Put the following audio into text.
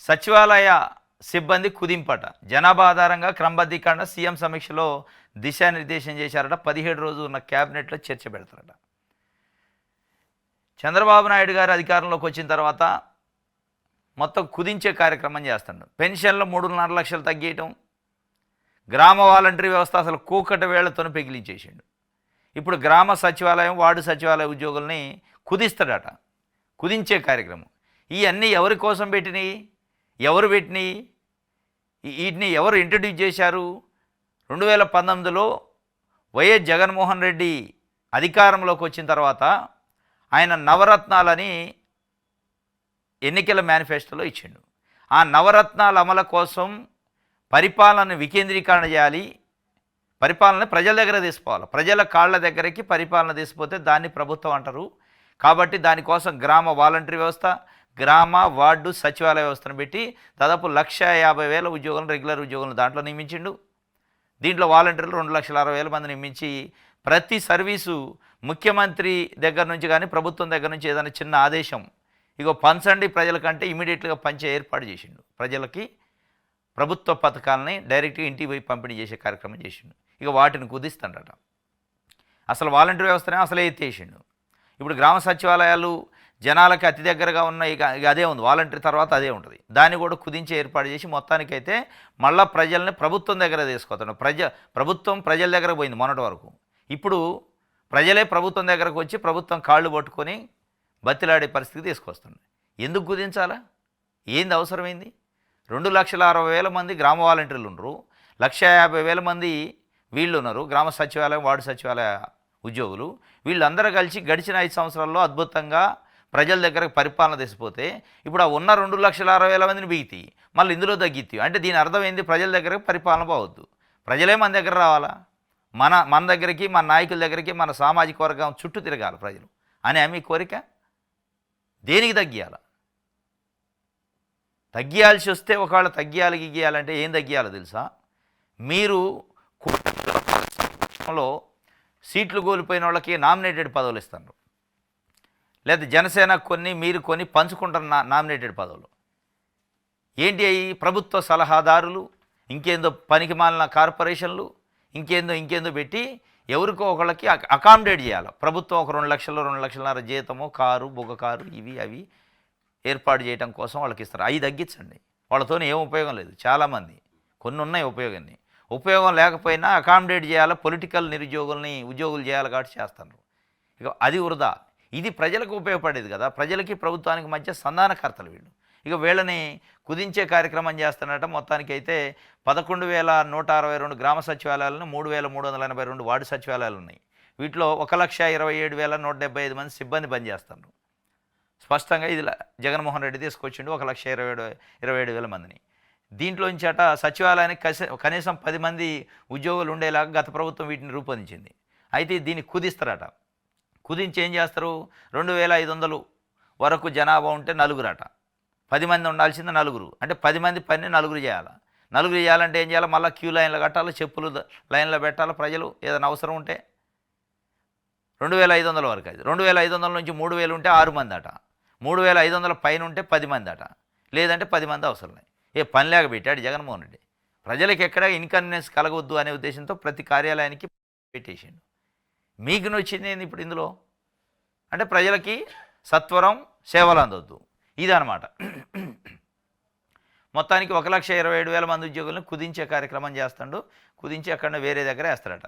సచివాలయ సిబ్బంది కుదింపట. జనాభా ఆధారంగా క్రమబద్ధీకరణ సీఎం సమీక్షలో దిశానిర్దేశం చేశారట. 17 రోజులు ఉన్న క్యాబినెట్లో చర్చ పెడతారట. చంద్రబాబు నాయుడు గారు అధికారంలోకి వచ్చిన తర్వాత మొత్తం కుదించే కార్యక్రమం చేస్తాడు. పెన్షన్లు 3.5 లక్షలు తగ్గియటం, గ్రామ వాలంటరీ వ్యవస్థ అసలు కూకట వేళ్లతో పెగిలించేసిండు. ఇప్పుడు గ్రామ సచివాలయం, వార్డు సచివాలయ ఉద్యోగుల్ని కుదిస్తాడట. కుదించే కార్యక్రమం. ఇవన్నీ ఎవరి కోసం పెట్టినాయి? ఎవరు పెట్టినాయి? వీటిని ఎవరు ఇంట్రడ్యూస్ చేశారు? 2019లో వైఎస్ జగన్మోహన్ రెడ్డి అధికారంలోకి వచ్చిన తర్వాత ఆయన నవరత్నాలని ఎన్నికల మేనిఫెస్టోలో ఇచ్చిండు. ఆ నవరత్నాల అమలు కోసం పరిపాలన వికేంద్రీకరణ చేయాలి, పరిపాలన ప్రజల దగ్గర తీసుకోవాలి. ప్రజల కాళ్ళ దగ్గరికి పరిపాలన తీసిపోతే దాన్ని ప్రభుత్వం అంటారు. కాబట్టి దానికోసం గ్రామ వాలంటరీ వ్యవస్థ, గ్రామ వార్డు సచివాలయ వ్యవస్థను పెట్టి దాదాపు 1,50,000 ఉద్యోగులను, రెగ్యులర్ ఉద్యోగులను దాంట్లో నియమించిండు. దీంట్లో వాలంటీర్లు 2,60,000 మంది నియమించి ప్రతి సర్వీసు ముఖ్యమంత్రి దగ్గర నుంచి కానీ ప్రభుత్వం దగ్గర నుంచి ఏదైనా చిన్న ఆదేశం ఇగో పంచండి ప్రజలకంటే ఇమీడియట్గా పంచే ఏర్పాటు చేసిండు. ప్రజలకి ప్రభుత్వ పథకాలని డైరెక్ట్గా ఇంటికి పోయి పంపిణీ చేసే కార్యక్రమం చేసిండు. ఇక వాటిని కుదిస్తాడట. అసలు వాలంటీర్ వ్యవస్థనే అసలే ఎత్తేసిండు. ఇప్పుడు గ్రామ సచివాలయాలు జనాలకి అతి దగ్గరగా ఉన్న ఇక అదే ఉంది. వాలంటీర్ తర్వాత అదే ఉంటుంది. దాన్ని కూడా కుదించే ఏర్పాటు చేసి మొత్తానికైతే మళ్ళీ ప్రజల్ని ప్రభుత్వం దగ్గర తీసుకొస్తాడు. ప్రభుత్వం ప్రజల దగ్గర పోయింది మొన్నటి వరకు. ఇప్పుడు ప్రజలే ప్రభుత్వం దగ్గరకు వచ్చి ప్రభుత్వం కాళ్ళు పట్టుకొని బతిలాడే పరిస్థితికి తీసుకొస్తుంది. ఎందుకు కుదించాలా? ఏంది అవసరమైంది? 2,60,000 మంది గ్రామ వాలంటీర్లు ఉన్నారు, 1,50,000 మంది వీళ్ళు ఉన్నారు, గ్రామ సచివాలయం, వార్డు సచివాలయ ఉద్యోగులు. వీళ్ళందరూ కలిసి గడిచిన 5 సంవత్సరాల్లో అద్భుతంగా ప్రజల దగ్గరకు పరిపాలన తెసిపోతే ఇప్పుడు ఆ ఉన్న 2,60,000 మందిని బిగితి మళ్ళీ ఇందులో తగ్గితి అంటే దీని అర్థం ఏంది? ప్రజల దగ్గరకు పరిపాలన పోవద్దు, ప్రజలే మన దగ్గర రావాలా, మన దగ్గరికి, మన నాయకుల దగ్గరికి, మన సామాజిక వర్గం చుట్టూ తిరగాలి ప్రజలు అని మీ కోరిక. దేనికి తగ్గియాల? తగ్గియాల్సి వస్తే ఒకవేళ గిగ్గియాలంటే ఏం తగ్గియాలో తెలుసా? మీరు కూటమిలో సీట్లు కోల్పోయిన వాళ్ళకి నామినేటెడ్ పదవులు ఇస్తారు, లేదా జనసేన మీరు కొన్ని పంచుకుంటారు నామినేటెడ్ పదవులు. ఏంటి అవి? ప్రభుత్వ సలహాదారులు, ఇంకేందో పనికిమాలిన కార్పొరేషన్లు, ఇంకేందో పెట్టి ఎవరికో ఒకళ్ళకి అకామిడేట్ చేయాలి. ప్రభుత్వం ఒక 2 లక్షలు, 2,50,000 జీతమో, కారు, బొగ్గ కారు, అవి ఏర్పాటు చేయడం కోసం వాళ్ళకి ఇస్తారు. అవి తగ్గించండి. వాళ్ళతో ఏం ఉపయోగం లేదు. చాలామంది కొన్ని ఉన్నాయి ఉపయోగాన్ని. ఉపయోగం లేకపోయినా అకామిడేట్ చేయాలి, పొలిటికల్ నిరుద్యోగుల్ని ఉద్యోగులు చేయాలి కాబట్టి చేస్తారు. ఇక అది వృధా. ఇది ప్రజలకు ఉపయోగపడేది కదా. ప్రజలకి ప్రభుత్వానికి మధ్య సంధానకర్తలు వీళ్ళు. ఇక వీళ్ళని కుదించే కార్యక్రమం చేస్తున్నట్ట. మొత్తానికైతే 11,162 గ్రామ సచివాలయాలను, 3,382 వార్డు సచివాలయాలు ఉన్నాయి. వీటిలో 1,27,175 మంది సిబ్బంది పనిచేస్తారు. స్పష్టంగా ఇది జగన్మోహన్ రెడ్డి తీసుకొచ్చిండు 1,27,000 మందిని. దీంట్లోంచి సచివాలయానికి కనీసం 10 మంది ఉద్యోగులు ఉండేలాగా గత ప్రభుత్వం వీటిని రూపొందించింది. అయితే దీన్ని కుదిస్తారట. కుదించి ఏం చేస్తారు? 2,500 వరకు జనాభా ఉంటే నలుగురట. 10 మంది ఉండాల్సింది నలుగురు. అంటే 10 మంది పని నలుగురు చేయాలి. నలుగురు చేయాలంటే ఏం చేయాలి? మళ్ళీ క్యూ లైన్లో కట్టాలి, చెప్పులు లైన్లో పెట్టాలి. ప్రజలు ఏదైనా అవసరం ఉంటే 2,500 వరకు. అది 2,500 నుంచి 3,000 ఉంటే 6 మంది అట. 3,500 పైన ఉంటే 10 మంది అట. లేదంటే 10 మంది అవసరం లేదు. పని లేక పెట్టాడు జగన్మోహన్ రెడ్డి. ప్రజలకు ఎక్కడ ఇన్కన్వీనియన్స్ కలగవద్దు అనే ఉద్దేశంతో ప్రతి కార్యాలయానికి పెట్టేసిండు. మీకు నచ్చింది ఏంది ఇప్పుడు ఇందులో? అంటే ప్రజలకి సత్వరం సేవలు అందొద్దు, ఇదనమాట. మొత్తానికి 1,27,000 మంది ఉద్యోగులను కుదించే కార్యక్రమం చేస్తాడు. కుదించి అక్కడ వేరే దగ్గర వేస్తాడట.